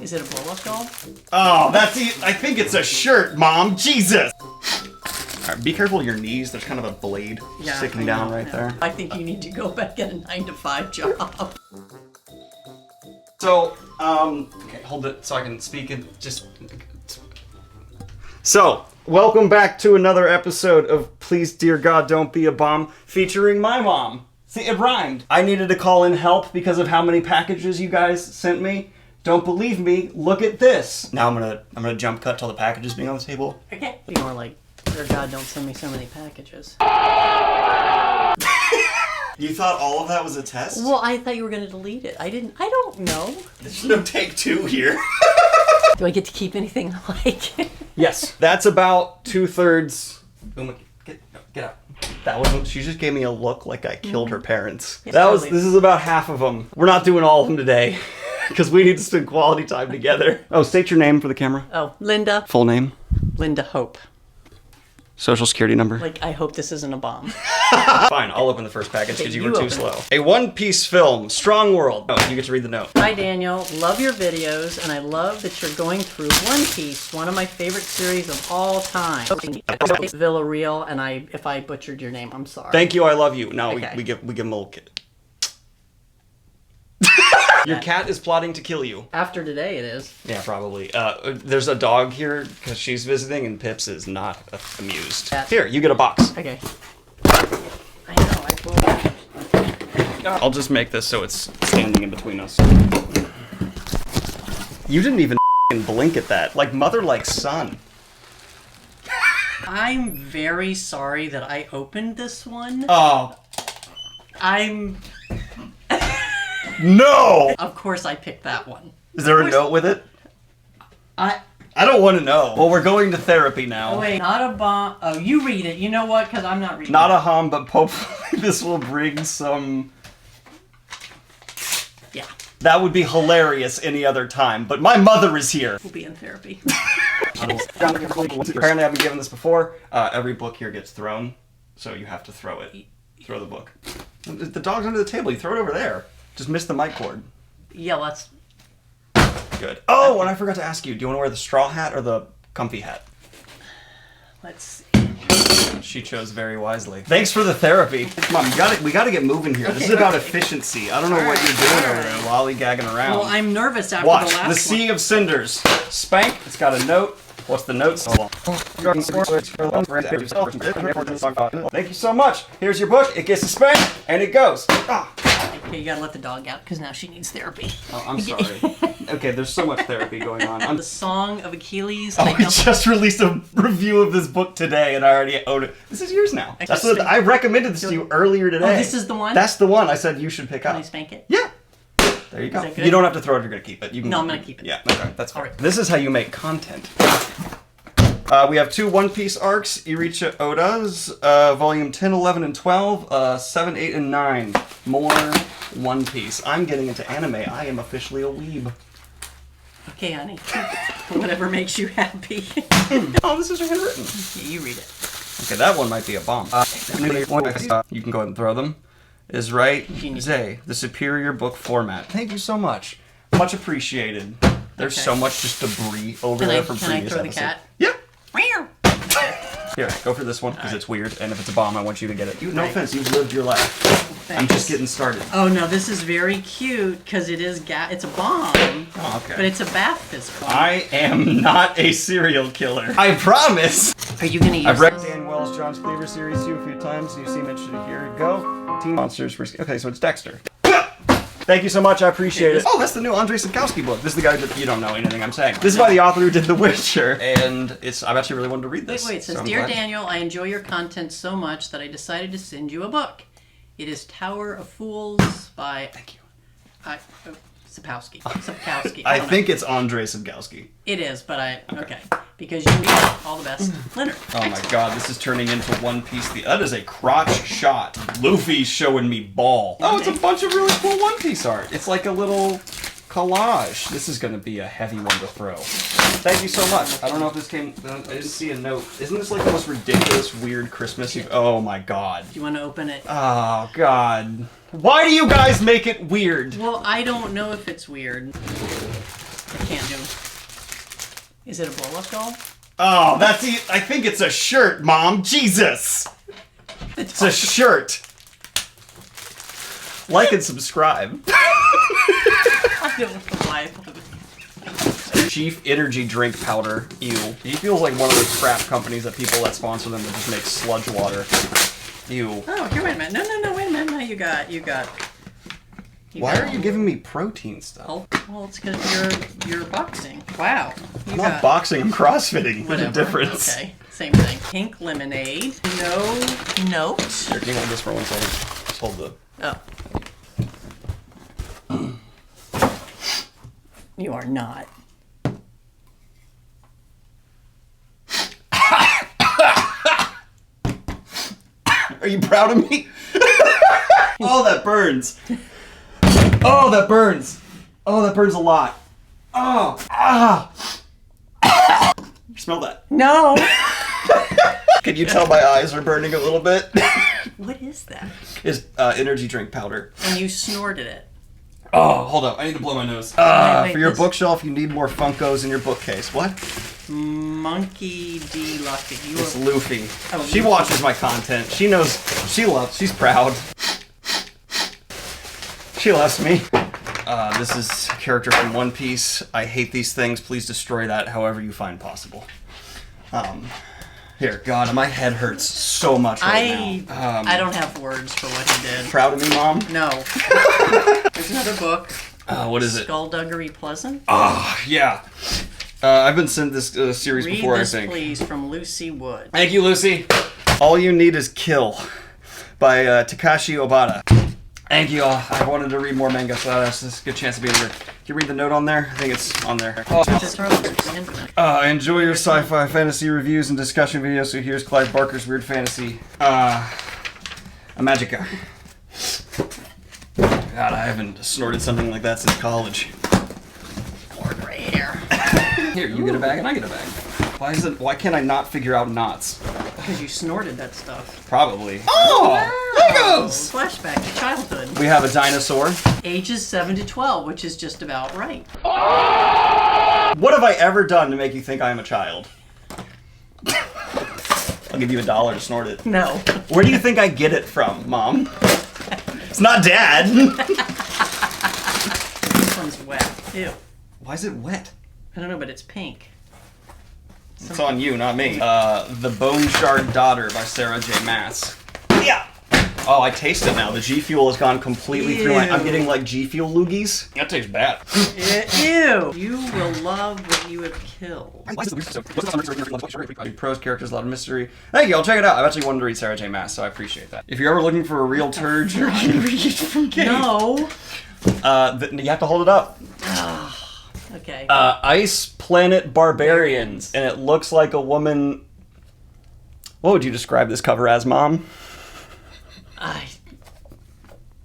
Is it a blow-up doll? Oh, I think it's a shirt, Mom. Jesus! Alright, be careful of your knees. There's kind of a blade sticking down right there. I think you need to go back at a 9-to-5 job. So, okay, hold it so I can speak and just... So, welcome back to another episode of Please Dear God Don't Be a Bomb, featuring my mom. See, it rhymed. I needed to call in help because of how many packages you guys sent me. Don't believe me, look at this. Now I'm gonna jump cut till the packages being on the table. Okay. Be more like, dear God, don't send me so many packages. You thought all of that was a test? Well, I thought you were gonna delete it. I don't know. There's no take two here. Do I get to keep anything I like? Yes. That's about 2/3. Get out. That wasn't, she just gave me a look like I killed her parents. Yes, this is about half of them. We're not doing all of them today, because we need to spend quality time together. Oh, state your name for the camera. Oh, Linda. Full name. Linda Hope. Social security number. Like, I hope this isn't a bomb. Fine, I'll open the first package because you were too slow. A one-piece film, Strong World. Oh, you get to read the note. Hi Daniel, love your videos, and I love that you're going through One Piece, one of my favorite series of all time. Villarreal, and if I butchered your name, I'm sorry. Thank you, I love you. No, Okay. we give him a little kid. Your cat is plotting to kill you. After today, it is. Yeah, probably. There's a dog here because she's visiting, and Pips is not amused. Here, you get a box. Okay. I know, I will. I'll just make this so it's standing in between us. You didn't even blink at that. Like mother, like son. I'm very sorry that I opened this one. Oh. I'm... No! Of course I picked that one. Is there a note with it? I don't want to know. Well, we're going to therapy now. Oh wait, not a bomb. Oh, you read it. You know what? Because I'm not reading Not it. a hum, but hopefully this will bring some... Yeah. That would be hilarious any other time, but my mother is here. We'll be in therapy. Apparently I've been given this before. Every book here gets thrown, so you have to throw it. Throw the book. The dog's under the table. You throw it over there. Just missed the mic cord. Yeah, let's... Good. Oh, and I forgot to ask you, do you want to wear the straw hat or the comfy hat? Let's see. She chose very wisely. Thanks for the therapy. Come on, we gotta get moving here. This is about efficiency. I don't know what you're doing over there, lollygagging around. Well, I'm nervous after Watch, the last the Sea of Cinders. Spank, it's got a note. What's the note? Thank you so much. Here's your book. It gets a spank, and it goes. Ah. Okay, you gotta let the dog out, because now she needs therapy. Oh, I'm sorry. Okay, there's so much therapy going on. The Song of Achilles. I just released a review of this book today, and I already own it. This is yours now. I recommended this to you earlier today. Oh, this is the one? That's the one I said you should pick up. Can I spank it? Yeah. There you go. Is that good? You don't have to throw it if you're going to keep it. You can, No, I'm going to keep it. Yeah, okay, that's fine. Right. This is how you make content. We have 2 One Piece arcs, Iricha Oda's, volume 10, 11, and 12, 7, 8, and 9. More One Piece. I'm getting into anime. I am officially a weeb. Okay, honey. Whatever makes you happy. Oh, this is handwritten. Yeah, you read it. Okay, that one might be a bomb. You can go ahead and throw them. Is right. Zay, the superior book format. Thank you so much. Much appreciated. There's so much just debris over there from previous episodes. Can I throw the cat? Yeah. Here, go for this one because it's weird, and if it's a bomb, I want you to get it. No offense, you've lived your life. Thanks. I'm just getting started. Oh no, this is very cute because it is it's a bomb. Oh, okay. But it's a bath physical. I am not a serial killer. I promise. Are you gonna use I've read this? Dan Wells' John's Cleaver series to you a few times, and you seem interested. Here you go. Teen Monsters. Okay, so it's Dexter. Thank you so much, I appreciate it. Oh, that's the new Andrzej Sapkowski book. This is the guy that you don't know anything I'm saying. This is by the author who did The Witcher, and I've actually really wanted to read this. Wait, it says, Dear Daniel, I enjoy your content so much that I decided to send you a book. It is Tower of Fools by... Thank you. Sapkowski. I think it's Andrzej Sapkowski. It is, but okay. Because you read it. All the best. Leonard. Oh my god, this is turning into One Piece. That is a crotch shot. Luffy's showing me ball. Oh, it's a bunch of really cool One Piece art. It's like a little collage. This is going to be a heavy one to throw. Thank you so much. I don't know if this came... I didn't see a note. Isn't this like the most ridiculous, weird Christmas you've... Oh my god. Do you want to open it? Oh god. Why do you guys make it weird? Well, I don't know if it's weird. I can't do. Is it a blow-up doll? Oh, I think it's a shirt, Mom. Jesus. It's a shirt. Like and subscribe. I don't know why I thought of it. Chief energy drink powder. Ew. He feels like one of those crap companies that people that sponsor them that just make sludge water. Ew. Oh, here, wait a minute. No, wait a minute. No, you got. Why are you giving me protein stuff? Oh, well, it's because you're boxing. Wow. I'm not boxing, I'm crossfitting. There's a difference. Okay, same thing. Pink lemonade. No note. Here, can you hold this for 1 second? Just hold the... Oh. You are not. Are you proud of me? Oh, that burns. Oh, that burns. Oh, that burns a lot. Oh, smell that. No. Can you tell my eyes are burning a little bit? What is that? It's energy drink powder. And you snorted it. Oh, hold up. I need to blow my nose. Wait, for your bookshelf, you need more Funkos in your bookcase. What? Monkey D. Lucky. It's Luffy. Oh, She watches my content. She knows. She's proud. She loves me. This is a character from One Piece. I hate these things. Please destroy that however you find possible. Here, God, my head hurts so much right now. I don't have words for what he did. Proud of me, Mom? No. There's another book. What is it? Skullduggery Pleasant. Yeah. I've been sent this series Read before, this, I think. please, from Lucy Wood. Thank you, Lucy. All You Need Is Kill by Takashi Obata. Thank you all. I wanted to read more manga, so that's a good chance to be in here. Can you read the note on there? I think it's on there. Enjoy your sci-fi fantasy reviews and discussion videos, so here's Clive Barker's Weird Fantasy. A Magica. God, I haven't snorted something like that since college. Cord right here. Here, you get a bag and I get a bag. Why can't I not figure out knots? Because you snorted that stuff. Probably. Oh! Legos! Flashback to childhood. We have a dinosaur. Ages 7 to 12, which is just about right. What have I ever done to make you think I am a child? I'll give you $1 to snort it. No. Where do you think I get it from, Mom? It's not Dad. This one's wet. Ew. Why is it wet? I don't know, but it's pink. It's on you, not me. The Bone Shard Daughter by Sarah J. Maas. Yeah. Oh, I taste it now. The G Fuel has gone completely through my... I'm getting like G Fuel loogies. That tastes bad. Ew. You will love what you have killed. Prose characters, a lot of mystery. Thank you, I'll check it out. I've actually wanted to read Sarah J. Maas, so I appreciate that. If you're ever looking for a real turd, you can read it from Kate. No. You have to hold it up. Okay. Ice Planet Barbarians, and it looks like a woman... What would you describe this cover as, Mom?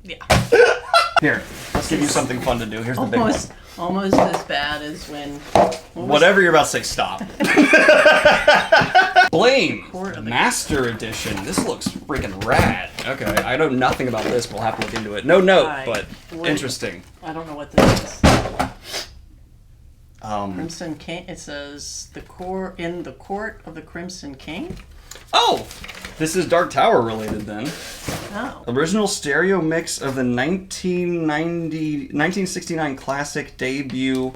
Yeah. Here, let's give you something fun to do. Here's the big one. Almost as bad as when... Whatever you're about to say, stop. Blame! Master Edition. This looks freaking rad. Okay, I know nothing about this, but we'll have to look into it. No note, but interesting. I don't know what this is. Crimson King. It says in the court of the Crimson King. Oh, this is Dark Tower related then. Oh. Original stereo mix of the 1969 classic debut.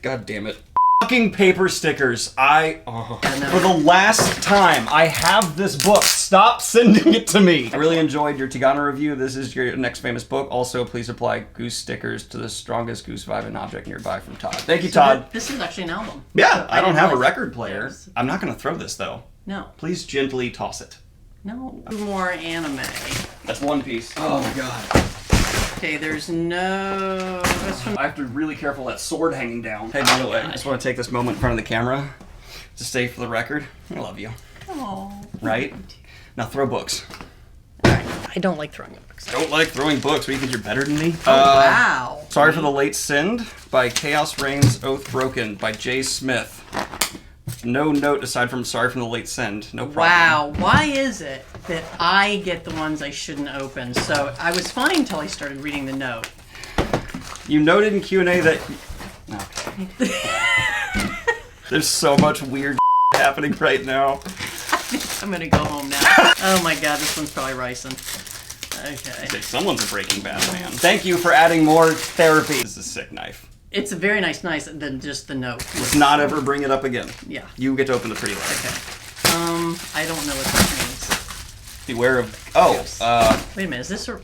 God damn it. Fucking paper stickers. For the last time, I have this book. Stop sending it to me. I really enjoyed your Tigana review. This is your next famous book. Also, please apply goose stickers to the strongest goose vibe and object nearby from Todd. Thank you, Todd. This is actually an album. Yeah, I don't have a record player. I'm not going to throw this, though. No. Please gently toss it. No. More anime. That's One Piece. Oh, my God. Okay, there's no... I have to be really careful of that sword hanging down. Hey, by the way, I just want to take this moment in front of the camera to say for the record, I love you. Oh. Right? Now throw books. Alright. I don't like throwing books. Don't like throwing books. What do you think, you're better than me? Wow. Sorry for the Late Send by Chaos Reigns Oath Broken by Jay Smith. No note aside from sorry from the late send. No problem. Wow, why is it that I get the ones I shouldn't open? So I was fine until I started reading the note. You noted in Q&A that... Okay. There's so much weird happening right now. I'm gonna go home now. Oh my god, this one's probably ricin'. Okay. Someone's a Breaking Bad fan. Thank you for adding more therapy. This is a sick knife. It's a very nice than just the note. Let's not ever bring it up again. Yeah. You get to open the pretty light. Okay. I don't know what this means. Beware of... Oh, Wait a minute, is this a...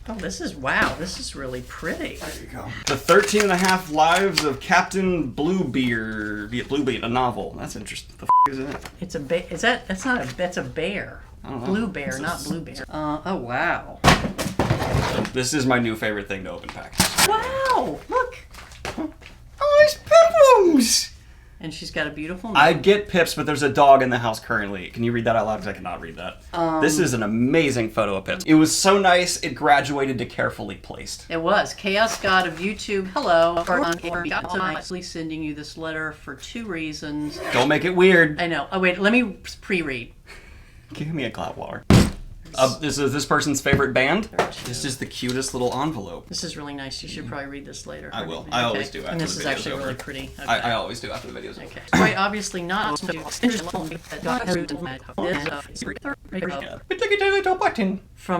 Oh, this is... Wow, this is really pretty. There you go. The 13 and a Half Lives of Captain Bluebeard, a novel. That's interesting. What the f*** is it? It's a bear. Is that... That's not a... That's a bear. I don't know. Blue bear, not blue bear. Oh, wow. This is my new favorite thing to open packages. Wow! Look! Oh, it's Pippums! And she's got a beautiful note. I'd get Pips, but there's a dog in the house currently. Can you read that out loud? Because I cannot read that. This is an amazing photo of Pips. It was so nice, it graduated to carefully placed. It was. Chaos God of YouTube, hello. I'm actually sending you this letter for 2 reasons. Don't make it weird. I know. Oh, wait, let me pre-read. Give me a clout water. This is this person's favorite band. This is the cutest little envelope. This is really nice. You should probably read this later. I will. I always do after and this the is video's actually over. really pretty. Okay. I always do after the video's over. Okay. Quite obviously not. From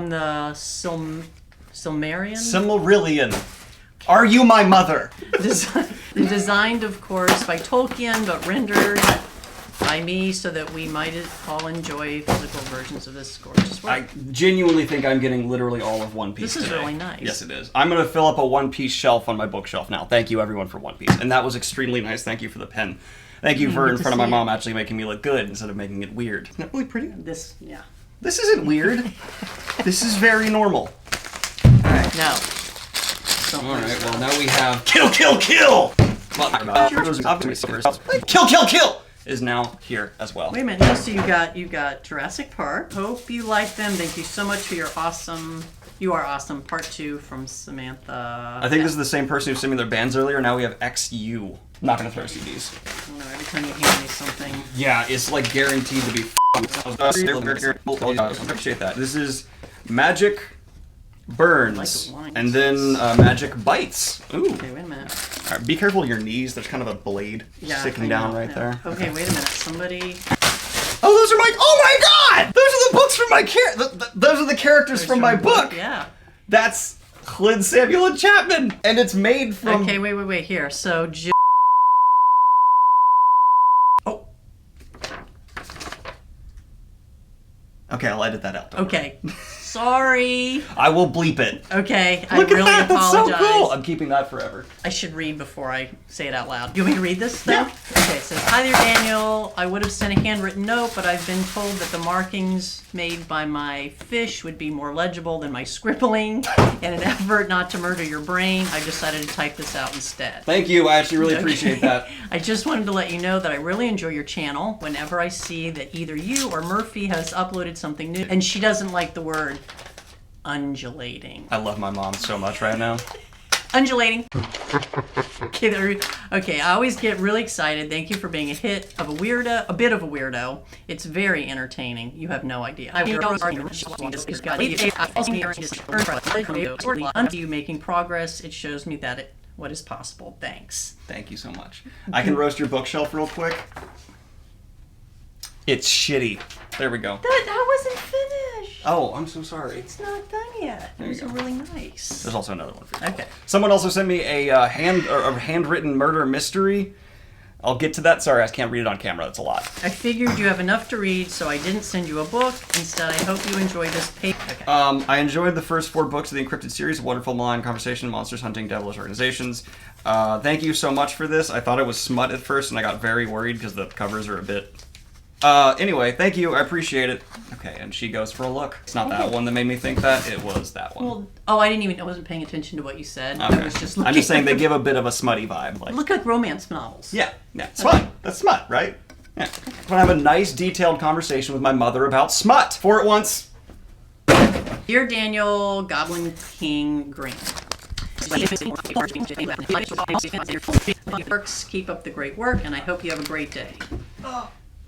the Silmarillion. Silmarillion. Are you my mother? Designed, of course, by Tolkien, but rendered by me so that we might all enjoy physical versions of this gorgeous work. I genuinely think I'm getting literally all of One Piece This is today. really nice. Yes, it is. I'm going to fill up a One Piece shelf on my bookshelf now. Thank you, everyone, for One Piece. And that was extremely nice. Thank you for the pen. Thank you for, in front of my mom, actually making me look good instead of making it weird. Isn't that really pretty? Yeah. This isn't weird. This is very normal. Alright, now. Alright, well, now we have Kill, Kill, Kill! Kill, Kill, Kill! Is now here as well. Wait a minute. No, so you got Jurassic Park. Hope you like them. Thank you so much for your awesome. You are awesome. Part 2 from Samantha. I think this is the same person who sent me their bands earlier. Now we have XU. I'm not gonna throw CDs. I don't know. Every time you hand me something. Yeah, it's like guaranteed to be. Appreciate that. This is Magic Burns, and then Magic Bites. Ooh. Okay, wait a minute. All right, be careful of your knees. There's kind of a blade sticking down right there. Okay, wait a minute. Somebody. Oh, those are my. Oh my God! Those are the books from my those are the characters from my book. Yeah. That's Clint Samuel and Chapman, and it's made from. Okay, wait. Here, so. Oh. Okay, I'll edit that out. Okay. Sorry. I will bleep it. Okay, Look I really at that. apologize. That's so cool. I'm keeping that forever. I should read before I say it out loud. You want me to read this, though? Yeah. Okay, it says, Hi there, Daniel. I would have sent a handwritten note, but I've been told that the markings made by my fish would be more legible than my scribbling. In an effort not to murder your brain, I decided to type this out instead. Thank you. I actually really appreciate that. I just wanted to let you know that I really enjoy your channel. Whenever I see that either you or Murphy has uploaded something new, and she doesn't like the word undulating. I love my mom so much right now. Undulating. Okay, I always get really excited. Thank you for being a bit of a weirdo. It's very entertaining. You have no idea. You making progress. It shows me that what is possible. Thanks. Thank you so much. I can roast your bookshelf real quick. It's shitty. There we go. That wasn't finished. Oh, I'm so sorry. It's not done yet. It was really nice. There's also another one for you. Okay. Someone also sent me a handwritten murder mystery. I'll get to that. Sorry, I can't read it on camera. That's a lot. I figured you have enough to read, so I didn't send you a book. Instead, I hope you enjoy this paper. Okay. I enjoyed the first 4 books of the Encrypted series, Wonderful Malign Conversation, Monsters Hunting, Devilish Organizations. Thank you so much for this. I thought it was smut at first, and I got very worried because the covers are a bit... Anyway, thank you. I appreciate it. Okay, and she goes for a look. It's not that one that made me think that. It was that one. Well, I wasn't paying attention to what you said. Okay. I was just looking. I'm just saying they give a bit of a smutty vibe. Look like romance novels. Yeah. Smut. That's smut, right? Yeah. I'm gonna have a nice, detailed conversation with my mother about smut. For it once. Dear Daniel, Goblin King Green. Keep up the great work, and I hope you have a great day.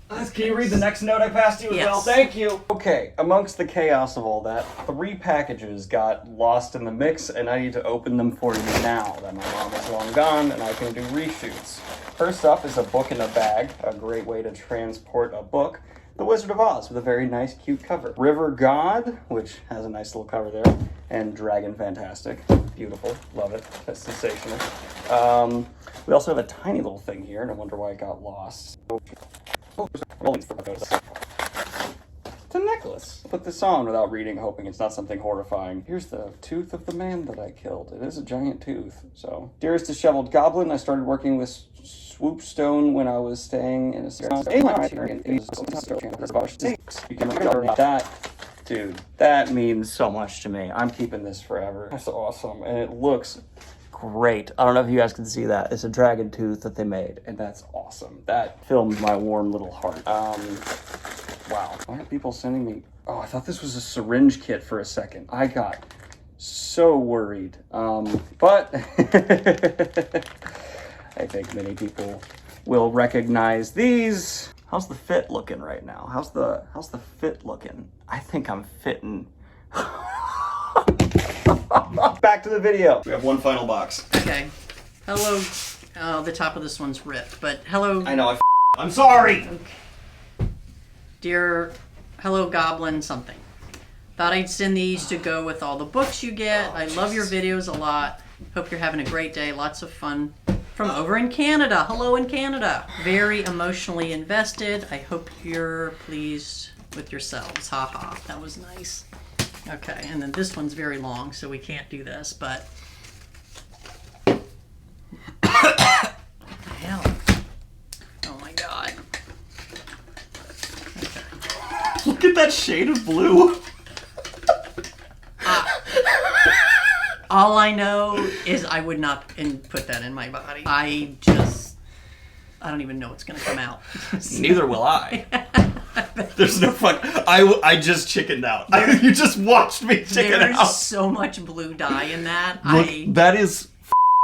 Can you read the next note I passed you as well? Yes. Thank you. Okay, amongst the chaos of all that, 3 packages got lost in the mix, and I need to open them for you now that my mom is long gone and I can do reshoots. First up is a book in a bag, a great way to transport a book. The Wizard of Oz with a very nice, cute cover. River God, which has a nice little cover there, and Dragon Fantastic. Beautiful, love it. That's sensational. We also have a tiny little thing here, and I wonder why it got lost. It's a necklace. Put this on without reading, hoping it's not something horrifying. Here's the tooth of the man that I killed. It is a giant tooth. So, dearest disheveled goblin, I started working with Swoopstone when I was staying in a that, dude, that means so much to me. I'm keeping this forever. That's awesome, and it looks great. I don't know if you guys can see that. It's a dragon tooth that they made, and that's awesome. That filmed my warm little heart. Wow. Why are people sending me... Oh, I thought this was a syringe kit for a second. I got so worried. But I think many people will recognize these. How's the fit looking right now? How's the fit looking? I think I'm fitting. Back to the video. We have one final box. Okay. Hello. Oh, the top of this one's ripped, but hello. I know. I'm sorry. Okay. Dear, hello Goblin something. Thought I'd send these to go with all the books you get. I love your videos a lot. Hope you're having a great day. Lots of fun. From over in Canada. Hello in Canada. Very emotionally invested. I hope you're pleased with yourselves. Haha. That was nice. Okay, and then this one's very long, so we can't do this, but... Hell. Oh my god. Okay. Look at that shade of blue. All I know is I would not put that in my body. I don't even know what's gonna come out. Neither will I. There's no fuck. I just chickened out. You just watched me chicken out. There's so much blue dye in that. Look, that is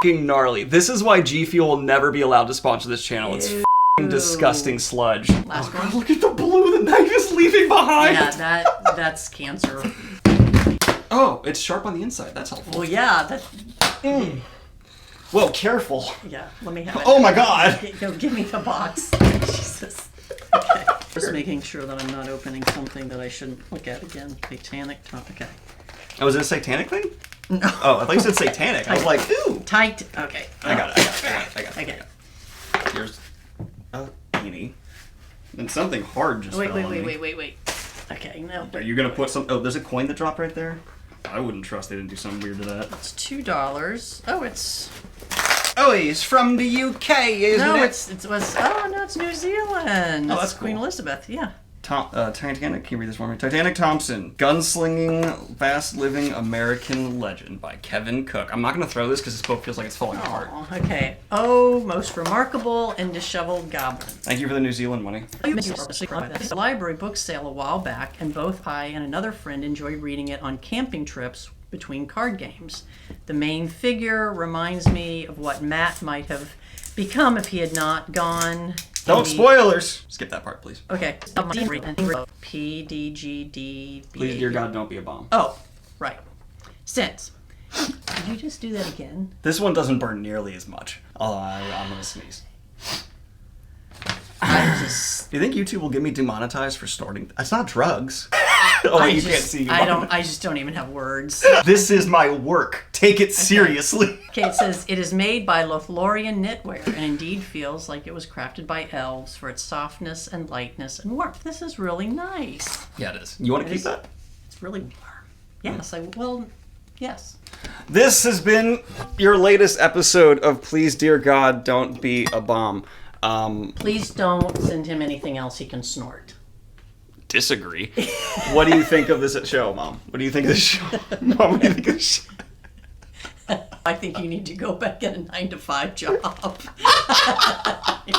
fucking gnarly. This is why G Fuel will never be allowed to sponsor this channel. It's fucking disgusting sludge. Last one. God, look at the blue the knife is leaving behind. Yeah, that's cancer. Oh, it's sharp on the inside. That's helpful. Well, yeah. Whoa, careful. Yeah, let me have it. Oh my god. Give me the box. Jesus. Okay. Just making sure that I'm not opening something that I shouldn't look at again. Satanic. Okay. Oh, was it a satanic thing? No. Oh, I thought you said satanic. I was like, ooh. Tight. Okay. I got it. Okay. Here's a beanie. And something hard just fell on me. Wait. Okay, no. Are you gonna put some... Oh, there's a coin that dropped right there? I wouldn't trust they didn't do something weird to that. It's $2. Oh, it's... Oh, he's from the UK, isn't it? It's New Zealand. Oh, that's It's Queen cool. Elizabeth, yeah. Titanic, can you read this for me? Titanic Thompson, Gunslinging, Fast-Living American Legend by Kevin Cook. I'm not going to throw this because this book feels like it's falling apart. Oh, okay. Oh, most remarkable and disheveled goblin. Thank you for the New Zealand money. The library book sale a while back, and both I and another friend enjoy reading it on camping trips between card games. The main figure reminds me of what Matt might have become if he had not gone... Don't spoilers! Skip that part, please. Okay. PDGDBAB. Please, dear God, don't be a bomb. Oh, right. Since. Did you just do that again? This one doesn't burn nearly as much. Although I'm going to sneeze. Do you think YouTube will get me demonetized for snorting? It's not drugs. Oh, you can't see. I just don't even have words. This is my work. Take it seriously. Okay, it says, it is made by Lothlorien knitwear and indeed feels like it was crafted by elves for its softness and lightness and warmth. This is really nice. Yeah, it is. You want to keep that? It's really warm. Yes, yes. This has been your latest episode of Please Dear God, Don't Be a Bomb. Please don't send him anything else he can snort. Disagree. What do you think of this show, Mom? What do you think of this show? Mom, what do you think of this show? I think you need to go back at a 9-to-5 job.